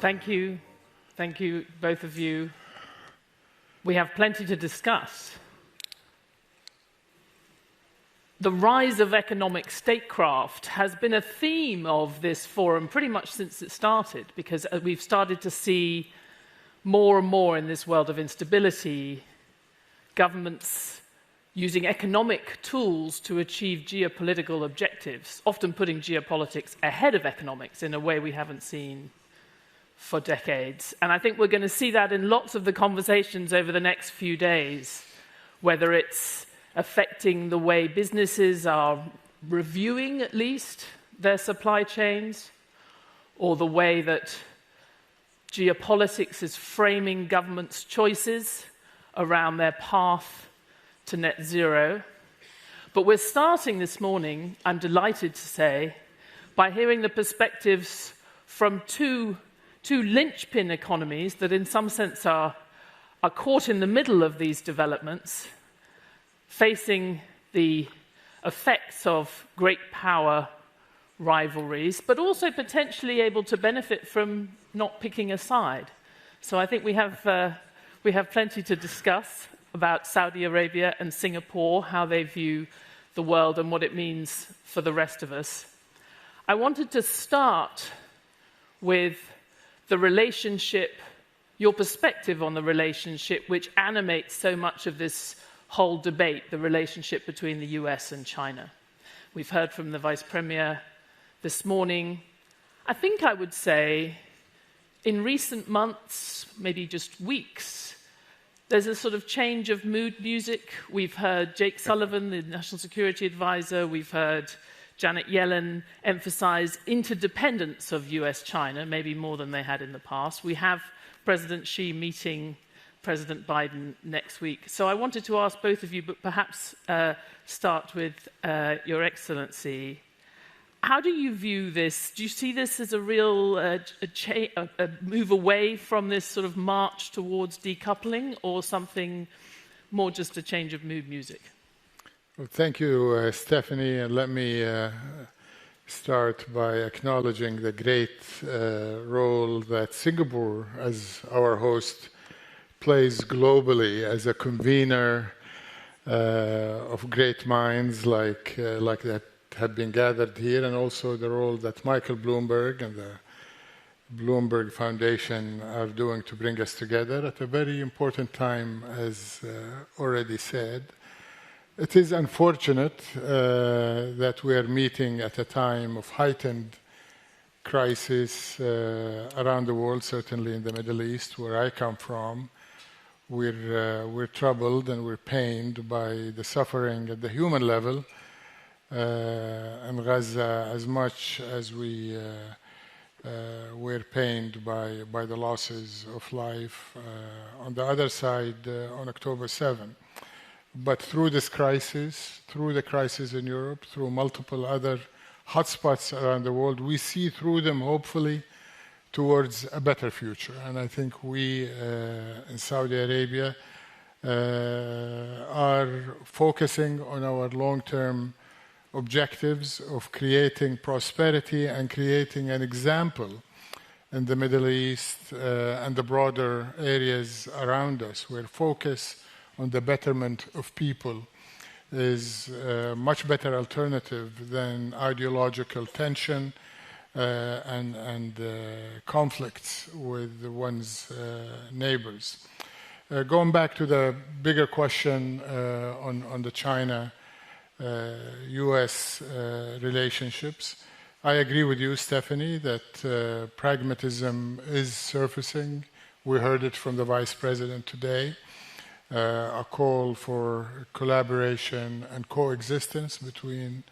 Thank you, both of you. We have plenty to discuss. The rise of economic statecraft has been a theme of this forum pretty much since it started, because we've started to see more and more in this world of instability, governments using economic tools to achieve geopolitical objectives, often putting geopolitics ahead of economics in a way we haven't seen for decades. And I think we're going to see that in lots of the conversations over the next few days, whether it's affecting the way businesses are reviewing, at least, their supply chains, or the way that geopolitics is framing governments' choices around their path to net zero. But we're starting this morning, I'm delighted to say, by hearing the perspectives from two linchpin economies that in some sense are caught in the middle of these developments, facing the effects of great power rivalries, but also potentially able to benefit from not picking a side. So I think we have plenty to discuss about Saudi Arabia and Singapore, how they view the world and what it means for the rest of us. I wanted to start with the relationship, your perspective on the relationship which animates so much of this whole debate, the relationship between the US and China. We've heard from the Vice Premier this morning. I think I would say in recent months, maybe just weeks, there's a sort of change of mood music. We've heard Jake Sullivan, the National Security Advisor, we've heard Janet Yellen emphasize interdependence of US-China, maybe more than they had in the past. We have President Xi meeting President Biden next week. So I wanted to ask both of you, but perhaps start with Your Excellency. How do you view this? Do you see this as a real a move away from this sort of march towards decoupling, or something more just a change of mood music? Well, thank you, Stephanie, and let me start by acknowledging the great role that Singapore, as our host, plays globally as a convener of great minds like that have been gathered here, and also the role that Michael Bloomberg and the Bloomberg Foundation are doing to bring us together at a very important time, as already said. It is unfortunate that we are meeting at a time of heightened crisis around the world, certainly in the Middle East, where I come from. We're troubled and we're pained by the suffering at the human level in Gaza, as much as we're pained by the losses of life on the other side on October 7. But through this crisis, through the crisis in Europe, through multiple other hotspots around the world, we see through them, hopefully, towards a better future. And I think we in Saudi Arabia are focusing on our long-term objectives of creating prosperity and creating an example in the Middle East and the broader areas around us, where focus on the betterment of people is a much better alternative than ideological tension and conflicts with one's neighbors. Going back to the bigger question on the China-US relationships, I agree with you, Stephanie, that pragmatism is surfacing. We heard it from the Vice President today. A call for collaboration and coexistence between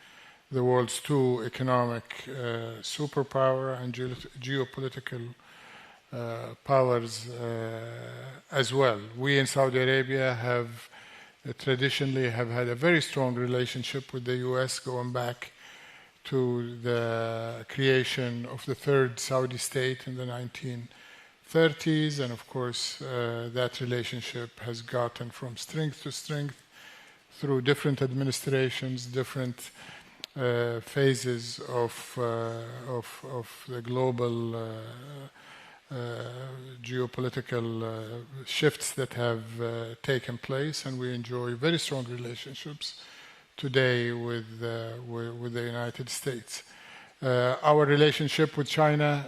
the world's two economic superpower and geopolitical powers as well. We in Saudi Arabia have traditionally had a very strong relationship with the US, going back to the creation of the third Saudi state in the 1930s, and of course that relationship has gotten from strength to strength through different administrations, different phases of the global geopolitical shifts that have taken place, and we enjoy very strong relationships today with the United States. Our relationship with China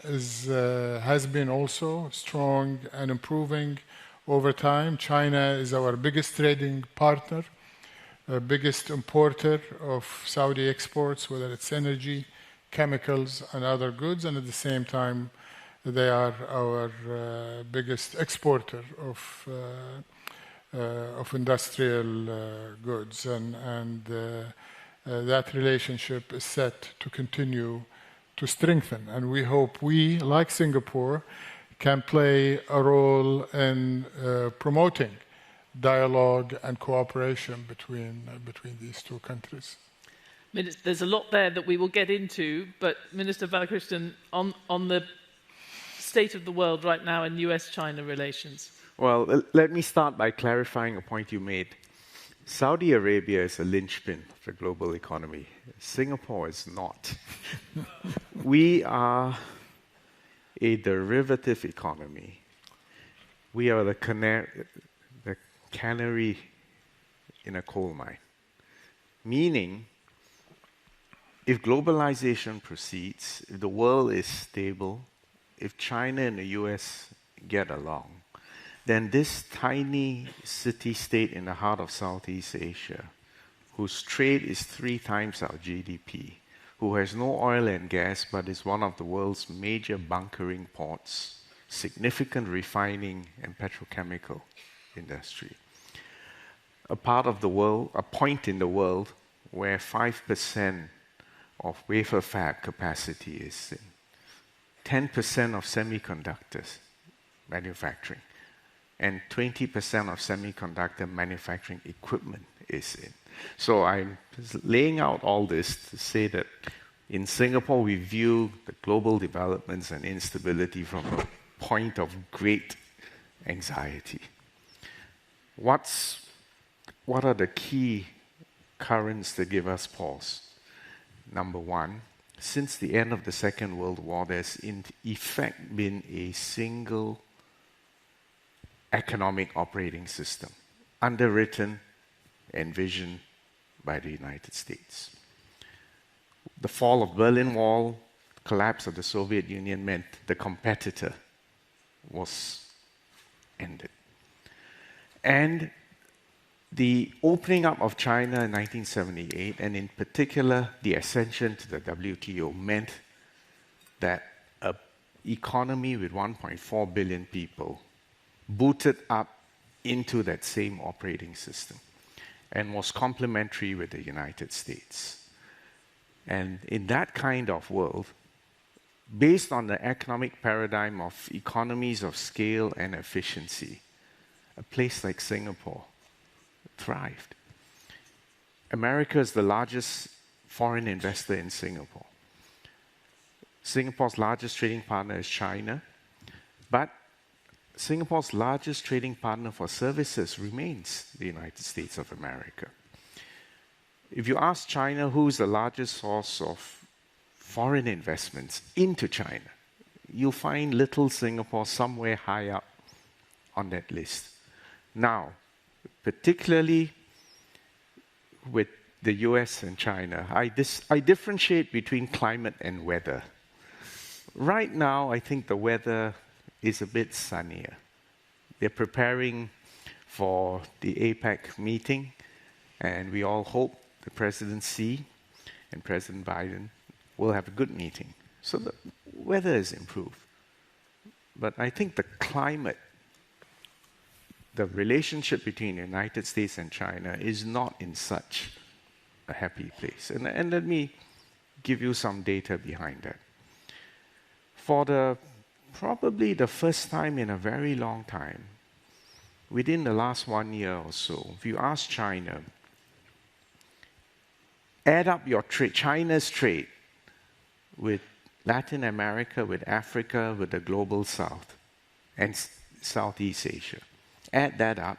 has been also strong and improving over time. China is our biggest trading partner, biggest importer of Saudi exports, whether it's energy, chemicals, and other goods, and at the same time, they are our biggest exporter of industrial goods, and that relationship is set to continue to strengthen. And we hope we, like Singapore, can play a role in promoting dialogue and cooperation between these two countries. There's a lot there that we will get into, but Minister Balakrishnan, on the state of the world right now in US-China relations. Well, let me start by clarifying a point you made. Saudi Arabia is a linchpin of the global economy. Singapore is not. We are a derivative economy. We are the canary in a coal mine. Meaning, if globalization proceeds, if the world is stable, if China and the US get along, then this tiny city-state in the heart of Southeast Asia, whose trade is 3 times our GDP, who has no oil and gas but is one of the world's major bunkering ports, significant refining and petrochemical industry, a part of the world, a point in the world where 5% of wafer fab capacity is in, 10% of semiconductors manufacturing, and 20% of semiconductor manufacturing equipment is in. So I'm laying out all this to say that in Singapore, we view the global developments and instability from a point of great anxiety. What are the key currents that give us pause? Number one, since the end of the Second World War, there's in effect been a single economic operating system, underwritten, envisioned by the United States. The fall of Berlin Wall, collapse of the Soviet Union meant the competitor was ended. And the opening up of China in 1978, and in particular the ascension to the WTO, meant that an economy with 1.4 billion people booted up into that same operating system and was complementary with the United States. And in that kind of world, based on the economic paradigm of economies of scale and efficiency, a place like Singapore thrived. America is the largest foreign investor in Singapore. Singapore's largest trading partner is China, but Singapore's largest trading partner for services remains the United States of America. If you ask China who's the largest source of foreign investments into China, you'll find little Singapore somewhere high up on that list. Now, particularly with the US and China, I differentiate between climate and weather. Right now, I think the weather is a bit sunnier. They're preparing for the APEC meeting, and we all hope the President Xi and President Biden will have a good meeting. So the weather is improved. But I think the climate, the relationship between the United States and China is not in such a happy place. And let me give you some data behind that. For probably the first time in a very long time, within the last 1 year or so, if you ask China, add up your trade, China's trade with Latin America, with Africa, with the global South, and Southeast Asia. Add that up,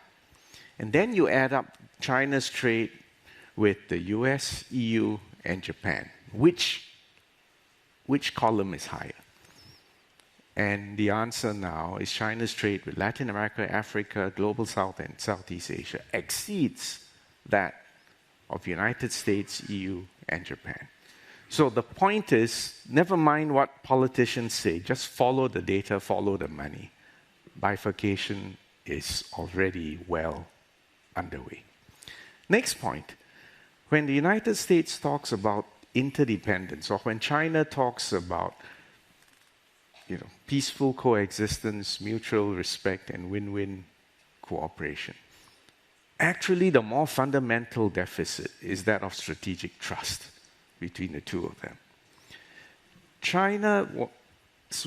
and then you add up China's trade with the US, EU, and Japan. Which column is higher? And the answer now is China's trade with Latin America, Africa, Global South, and Southeast Asia exceeds that of United States, EU, and Japan. So the point is, never mind what politicians say, just follow the data, follow the money. Bifurcation is already well underway. Next point, when the United States talks about interdependence, or when China talks about peaceful coexistence, mutual respect, and win-win cooperation, actually the more fundamental deficit is that of strategic trust between the two of them. China's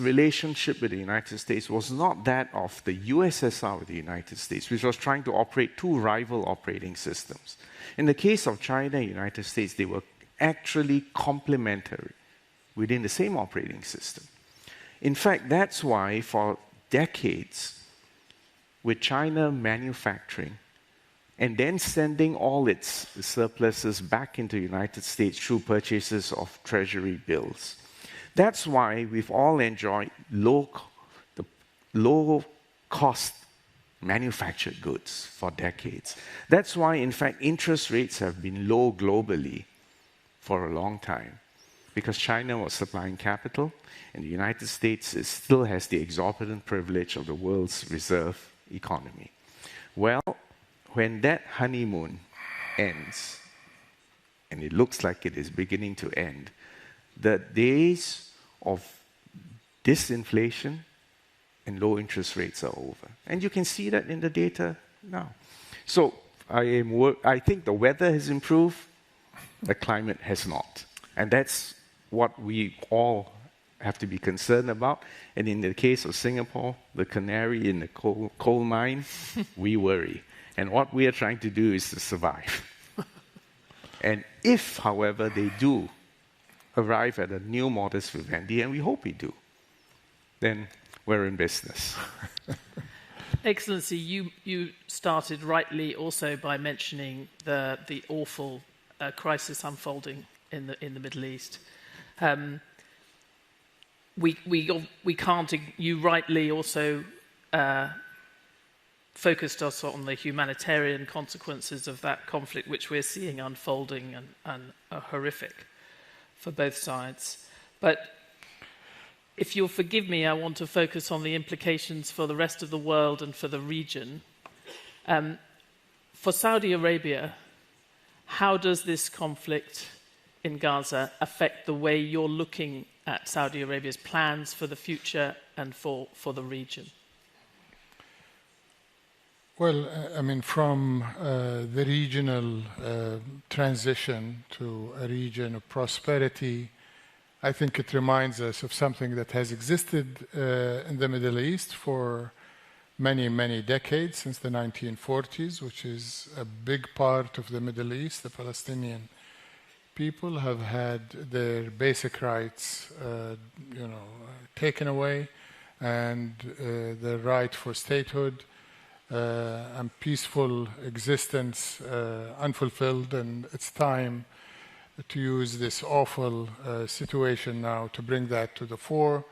relationship with the United States was not that of the USSR with the United States, which was trying to operate two rival operating systems. In the case of China and the United States, they were actually complementary within the same operating system. In fact, that's why for decades, with China manufacturing and then sending all its surpluses back into the United States through purchases of treasury bills, that's why we've all enjoyed low-cost manufactured goods for decades. That's why, in fact, interest rates have been low globally for a long time, because China was supplying capital, and the United States still has the exorbitant privilege of the world's reserve economy. Well, when that honeymoon ends, and it looks like it is beginning to end, the days of disinflation and low interest rates are over. And you can see that in the data now. So I think the weather has improved, the climate has not. And that's what we all have to be concerned about. And in the case of Singapore, the canary in the coal mine, we worry. And what we are trying to do is to survive. And if, however, they do arrive at a new modus vivendi, and we hope we do, then we're in business. Excellency, you started rightly also by mentioning the awful crisis unfolding in the Middle East. We can't. You rightly also focused us on the humanitarian consequences of that conflict, which we're seeing unfolding and are horrific for both sides. But if you'll forgive me, I want to focus on the implications for the rest of the world and for the region. For Saudi Arabia, how does this conflict in Gaza affect the way you're looking at Saudi Arabia's plans for the future and for the region? Well, from the regional transition to a region of prosperity, I think it reminds us of something that has existed in the Middle East for many, many decades, since the 1940s, which is a big part of the Middle East. The Palestinian people have had their basic rights, taken away, and their right for statehood and peaceful existence unfulfilled. And it's time to use this awful situation now to bring that to the fore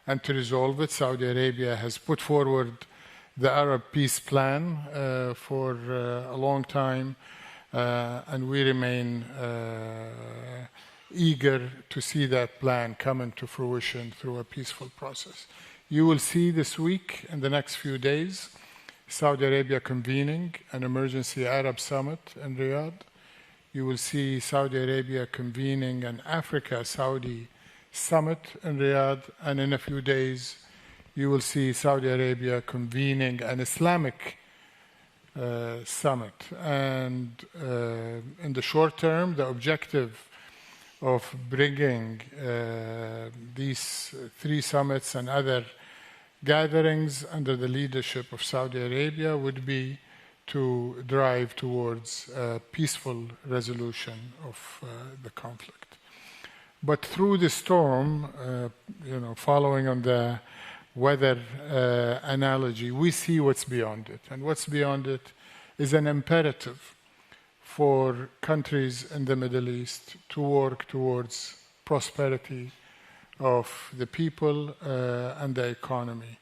and to resolve it. Saudi Arabia has put forward the Arab Peace Plan for a long time, and we remain eager to see that plan come into fruition through a peaceful process. You will see this week, in the next few days, Saudi Arabia convening an emergency Arab summit in Riyadh. You will see Saudi Arabia convening an Africa-Saudi summit in Riyadh, and in a few days, you will see Saudi Arabia convening an Islamic summit. And in the short term, the objective of bringing these three summits and other gatherings under the leadership of Saudi Arabia would be to drive towards a peaceful resolution of the conflict. But through the storm, following on the weather analogy, we see what's beyond it. And what's beyond it is an imperative for countries in the Middle East to work towards prosperity, of the people and the economy.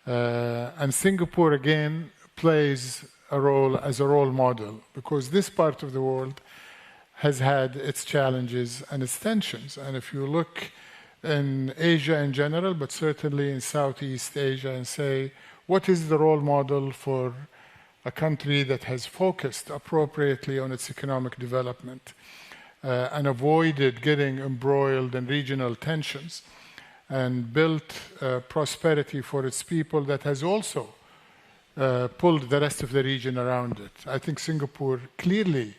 And Singapore, again, plays a role as a role model, because this part of the world has had its challenges and its tensions. And if you look in Asia in general, but certainly in Southeast Asia, and say, what is the role model for a country that has focused appropriately on its economic development and avoided getting embroiled in regional tensions and built prosperity for its people that has also pulled the rest of the region around it? I think Singapore clearly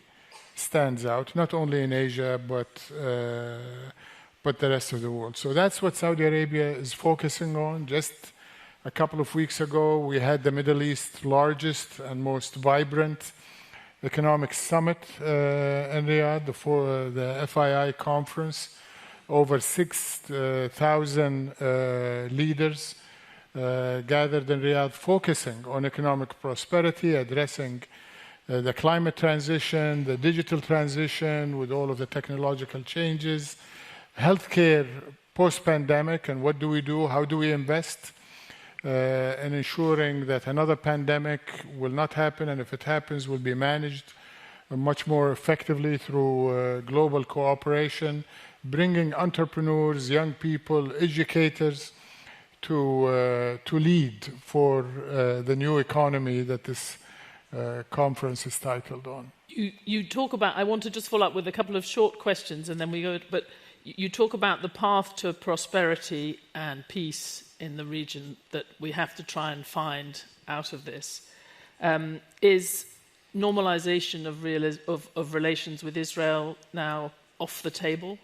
stands out, not only in Asia, but the rest of the world. So that's what Saudi Arabia is focusing on. Just a couple of weeks ago, we had the Middle East's largest and most vibrant economic summit in Riyadh, the FII conference. Over 6,000 leaders gathered in Riyadh, focusing on economic prosperity, addressing the climate transition, the digital transition with all of the technological changes, healthcare post-pandemic, and what do we do, how do we invest in ensuring that another pandemic will not happen, and if it happens, will be managed much more effectively through global cooperation, bringing entrepreneurs, young people, educators to lead for the new economy that this conference is titled on. You talk about, I want to just follow up with a couple of short questions and then we go, but you talk about the path to prosperity and peace in the region that we have to try and find out of this. Is normalization of relations with Israel now off the table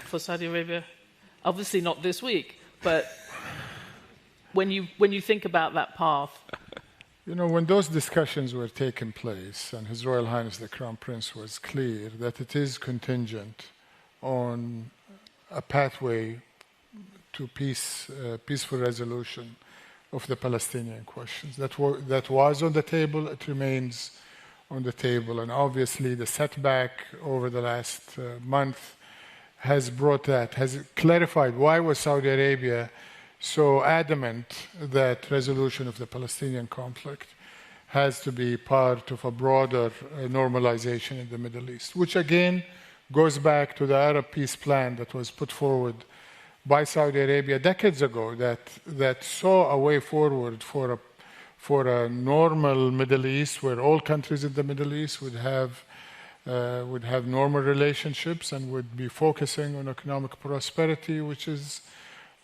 for Saudi Arabia? Obviously not this week, but when you think about that path. You know, when those discussions were taking place, and His Royal Highness the Crown Prince was clear that it is contingent on a pathway to peaceful resolution of the Palestinian questions. That was on the table, it remains on the table, and obviously the setback over the last month has brought that, has clarified why was Saudi Arabia so adamant that resolution of the Palestinian conflict has to be part of a broader normalization in the Middle East, which again goes back to the Arab peace plan that was put forward by Saudi Arabia decades ago, that saw a way forward for a normal Middle East, where all countries in the Middle East would have normal relationships and would be focusing on economic prosperity, which is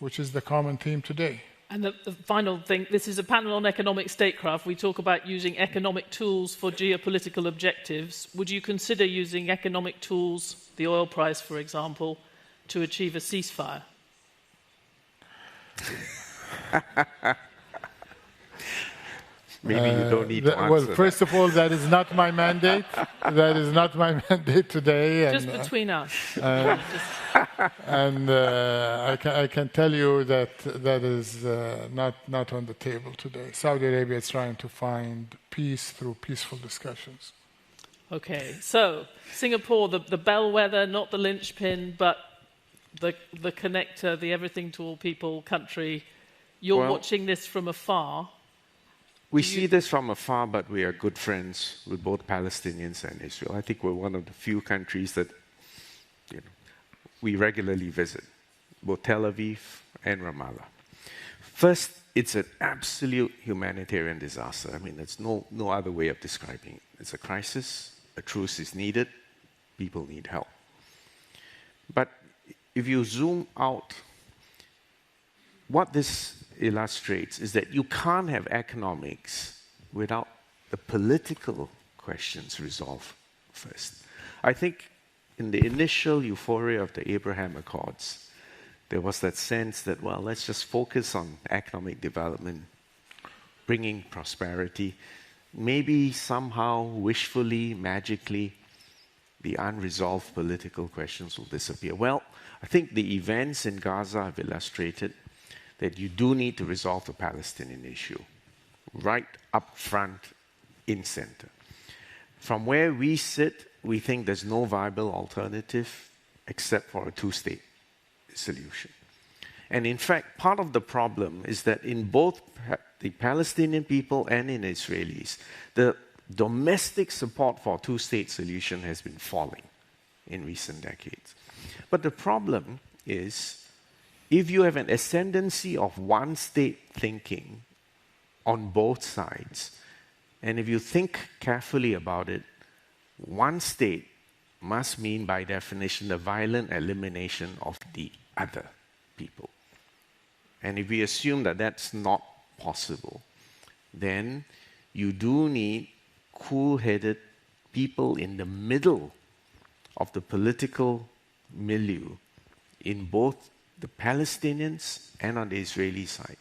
the common theme today. And the final thing, this is a panel on economic statecraft. We talk about using economic tools for geopolitical objectives. Would you consider using economic tools, the oil price, for example, to achieve a ceasefire? Maybe you don't need to answer well, first of all, that is not my mandate. That is not my mandate today. Just between us. And I can tell you that is not on the table today. Saudi Arabia is trying to find peace through peaceful discussions. Okay, so Singapore, the bellwether, not the linchpin, but the connector, the everything to all people country. You're watching this from afar. We see this from afar, but we are good friends with both Palestinians and Israel. I think we're one of the few countries that we regularly visit, both Tel Aviv and Ramallah. First, it's an absolute humanitarian disaster. I mean, there's no other way of describing it. It's a crisis, a truce is needed, people need help. But if you zoom out, what this illustrates is that you can't have economics without the political questions resolved first. I think in the initial euphoria of the Abraham Accords, there was that sense that, well, let's just focus on economic development, bringing prosperity. Maybe somehow, wishfully, magically, the unresolved political questions will disappear. Well, I think the events in Gaza have illustrated that you do need to resolve the Palestinian issue right up front, in center. From where we sit, we think there's no viable alternative except for a two-state solution. And in fact, part of the problem is that in both the Palestinian people and in Israelis, the domestic support for a two-state solution has been falling in recent decades. But the problem is, if you have an ascendancy of one-state thinking on both sides, and if you think carefully about it, one state must mean, by definition, the violent elimination of the other people. And if we assume that that's not possible, then you do need cool-headed people in the middle of the political milieu in both the Palestinians and on the Israeli side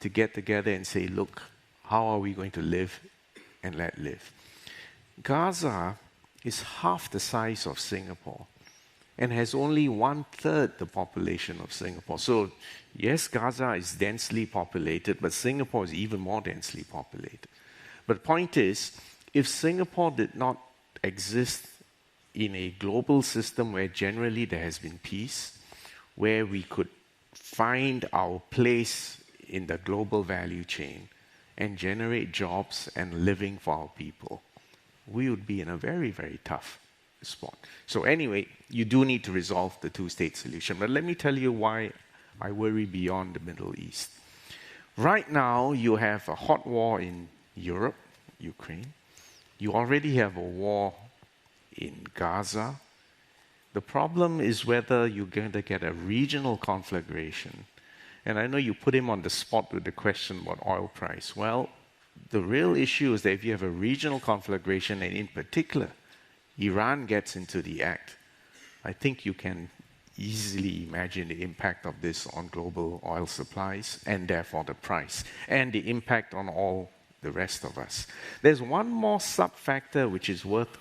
to get together and say, look, how are we going to live and let live? Gaza is half the size of Singapore and has only 1/3 the population of Singapore. So, yes, Gaza is densely populated, but Singapore is even more densely populated. But the point is, if Singapore did not exist in a global system where generally there has been peace, where we could find our place in the global value chain and generate jobs and living for our people, we would be in a very, very tough spot. So anyway, you do need to resolve the two-state solution. But let me tell you why I worry beyond the Middle East. Right now, you have a hot war in Europe, Ukraine. You already have a war in Gaza. The problem is whether you're going to get a regional conflagration. And I know you put him on the spot with the question about oil price. Well, the real issue is that if you have a regional conflagration, and in particular, Iran gets into the act, I think you can easily imagine the impact of this on global oil supplies and therefore the price, and the impact on all the rest of us. There's one more sub-factor which is worth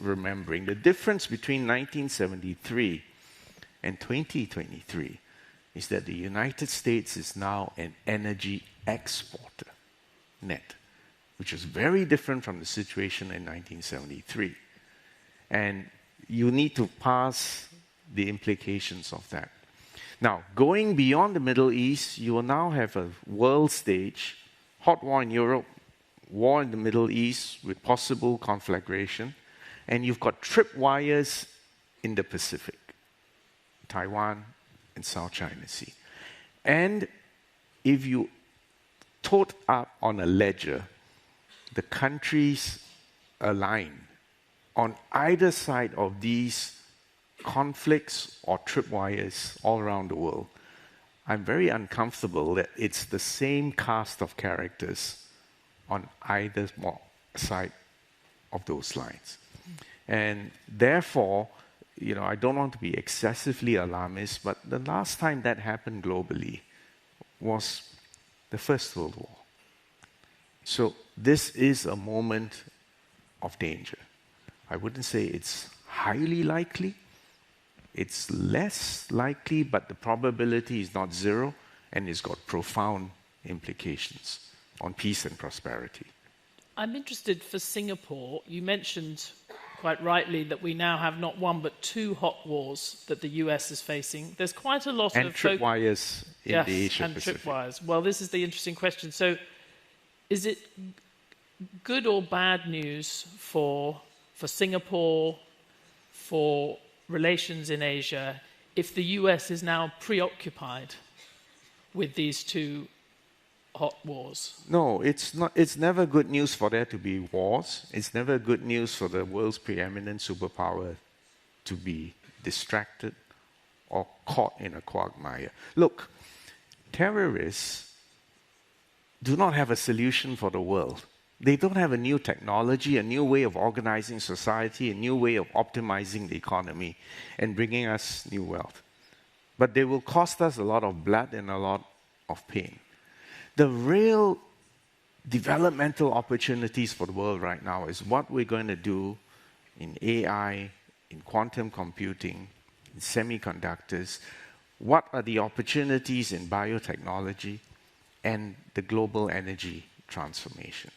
remembering. The difference between 1973 and 2023 is that the United States is now an energy exporter, net, which is very different from the situation in 1973. And you need to pass the implications of that. Now, going beyond the Middle East, you will now have a world stage, hot war in Europe, war in the Middle East with possible conflagration, and you've got tripwires in the Pacific, Taiwan and South China Sea. And if you tot up on a ledger, the countries align on either side of these conflicts or tripwires all around the world. I'm very uncomfortable that it's the same cast of characters on either side of those lines. And therefore, I don't want to be excessively alarmist, but the last time that happened globally was the First World War. So this is a moment of danger. I wouldn't say it's highly likely. It's less likely, but the probability is not zero, and it's got profound implications on peace and prosperity. I'm interested for Singapore. You mentioned quite rightly that we now have not one but two hot wars that the US is facing. There's quite a lot and of... tripwires in the Asia and Pacific. Tripwires. Well, this is the interesting question. So is it good or bad news for Singapore, for relations in Asia, if the US is now preoccupied with these two hot wars? No, it's not. It's never good news for there to be wars. It's never good news for the world's preeminent superpower to be distracted or caught in a quagmire. Look, terrorists do not have a solution for the world. They don't have a new technology, a new way of organizing society, a new way of optimizing the economy and bringing us new wealth. But they will cost us a lot of blood and a lot of pain. The real developmental opportunities for the world right now is what we're going to do in AI, in quantum computing, in semiconductors. What are the opportunities in biotechnology and the global energy transformation?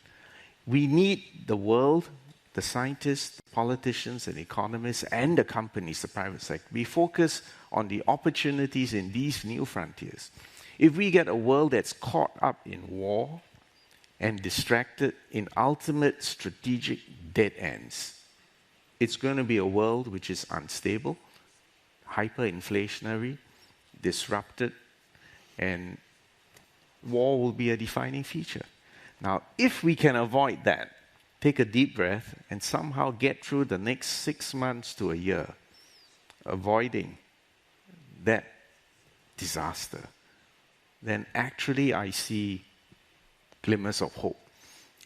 We need the world the scientists, the politicians, and economists, and the companies, the private sector, we focus on the opportunities in these new frontiers. If we get a world that's caught up in war and distracted in ultimate strategic dead ends, it's going to be a world which is unstable, hyperinflationary, disrupted, and war will be a defining feature. Now, if we can avoid that, take a deep breath and somehow get through the next 6 months to a year, avoiding that disaster, then actually I see glimmers of hope.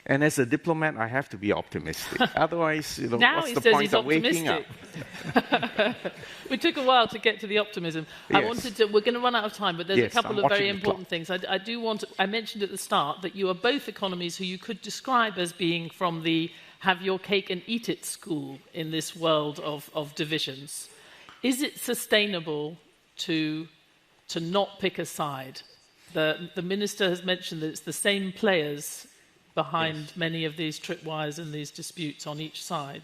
And as a diplomat, I have to be optimistic. Otherwise, now what's he the says point he's of waking up? We took a while to get to the optimism. Yes. We're going to run out of time, but there's Yes, a couple I'm of very watching the important things. I mentioned at the start that you are both economies who you could describe as being from the have your cake and eat it school in this world of divisions. Is it sustainable to not pick a side? The minister has mentioned that it's the same players behind many of these tripwires and these disputes on each side.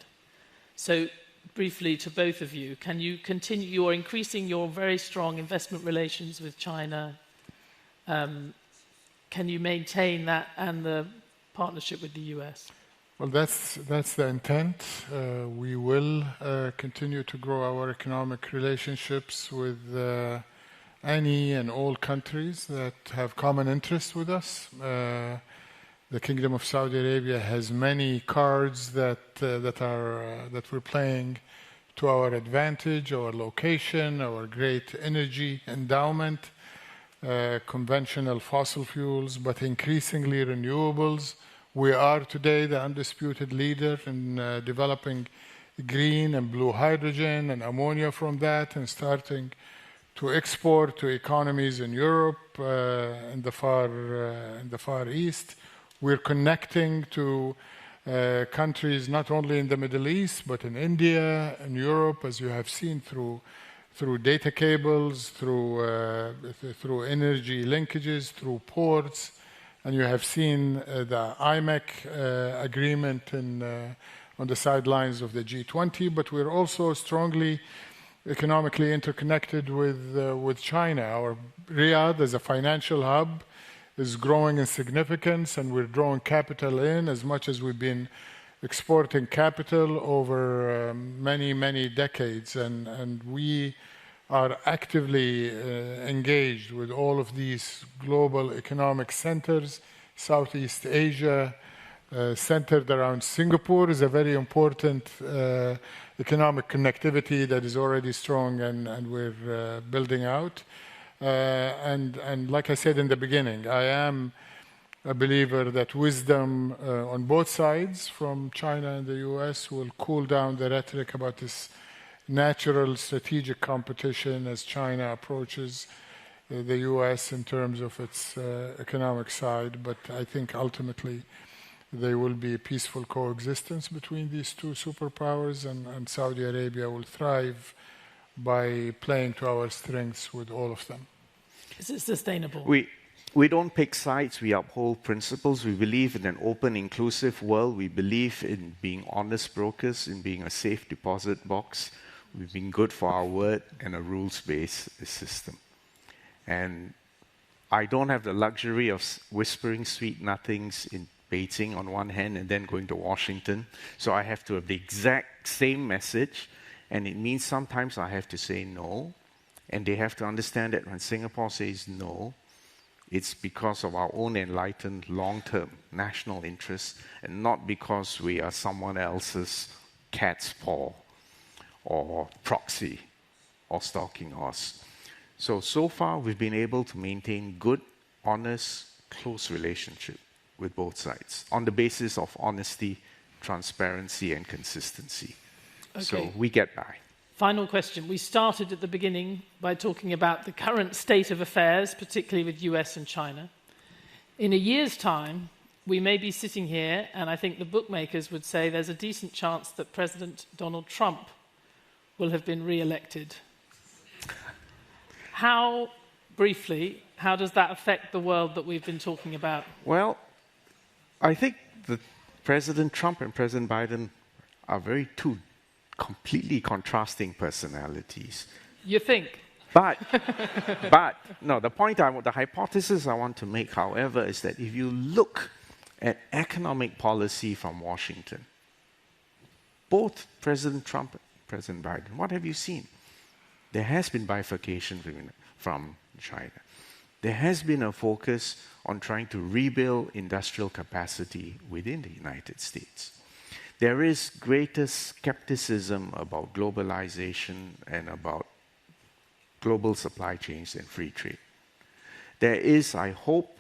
So, briefly to both of you, can you continue? You're increasing your very strong investment relations with China. Can you maintain that and the partnership with the US? Well, that's the intent. We will continue to grow our economic relationships with any and all countries that have common interests with us. The Kingdom of Saudi Arabia has many cards that we're playing to our advantage, our location, our great energy endowment, conventional fossil fuels, but increasingly renewables. We are today the undisputed leader in developing green and blue hydrogen and ammonia from that, and starting to export to economies in Europe and the Far East. We're connecting to countries not only in the Middle East, but in India and Europe, as you have seen through data cables, through energy linkages, through ports, and you have seen the IMEC agreement on the sidelines of the G20. But we're also strongly economically interconnected with China. Our Riyadh as a financial hub is growing in significance, and we're drawing capital in as much as we've been exporting capital over many, many decades. And we are actively engaged with all of these global economic centers. Southeast Asia, centered around Singapore, is a very important economic connectivity that is already strong, and we're building out. And like I said in the beginning, I am a believer that wisdom on both sides, from China and the US, will cool down the rhetoric about this natural strategic competition as China approaches the US in terms of its economic side. But I think ultimately there will be a peaceful coexistence between these two superpowers, and Saudi Arabia will thrive by playing to our strengths with all of them. Is it sustainable? We don't pick sides, we uphold principles. We believe in an open, inclusive world. We believe in being honest brokers, in being a safe deposit box. We've been good for our word and a rules-based system. And I don't have the luxury of whispering sweet nothings in Beijing on one hand and then going to Washington. So I have to have the exact same message. And it means sometimes I have to say no. And they have to understand that when Singapore says no, it's because of our own enlightened long-term national interests, and not because we are someone else's cat's paw or proxy or stalking horse. So far we've been able to maintain good, honest, close relationship with both sides on the basis of honesty, transparency, and consistency. Okay. So we get by. Final question. We started at the beginning by talking about the current state of affairs, particularly with US and China. In a year's time, we may be sitting here, and I think the bookmakers would say there's a decent chance that President Donald Trump will have been re-elected. How, briefly, how does that affect the world that we've been talking about? Well, I think that President Trump and President Biden are very two completely contrasting personalities. You think? But no, the hypothesis I want to make, however, is that if you look at economic policy from Washington, both President Trump and President Biden, what have you seen? There has been bifurcation from China. There has been a focus on trying to rebuild industrial capacity within the United States. There is greater skepticism about globalization and about global supply chains and free trade. There is, I hope,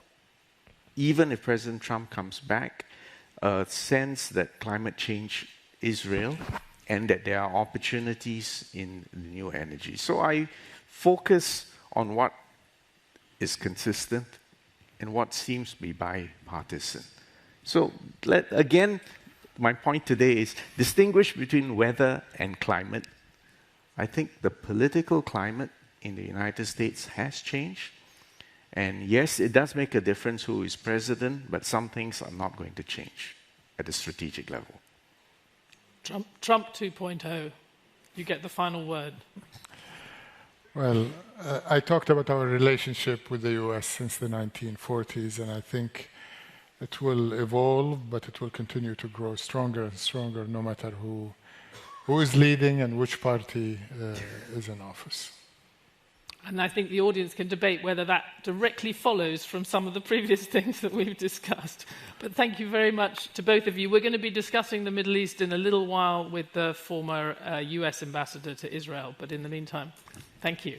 even if President Trump comes back, a sense that climate change is real and that there are opportunities in new energy. So I focus on what is consistent and what seems to be bipartisan. So again, my point today is distinguish between weather and climate. I think the political climate in the United States has changed. And yes, it does make a difference who is president, but some things are not going to change at the strategic level. Trump 2.0, you get the final word. Well, I talked about our relationship with the US since the 1940s, and I think it will evolve, but it will continue to grow stronger and stronger no matter who is leading and which party is in office. And I think the audience can debate whether that directly follows from some of the previous things that we've discussed. But thank you very much to both of you. We're going to be discussing the Middle East in a little while with the former US ambassador to Israel. But in the meantime, thank you.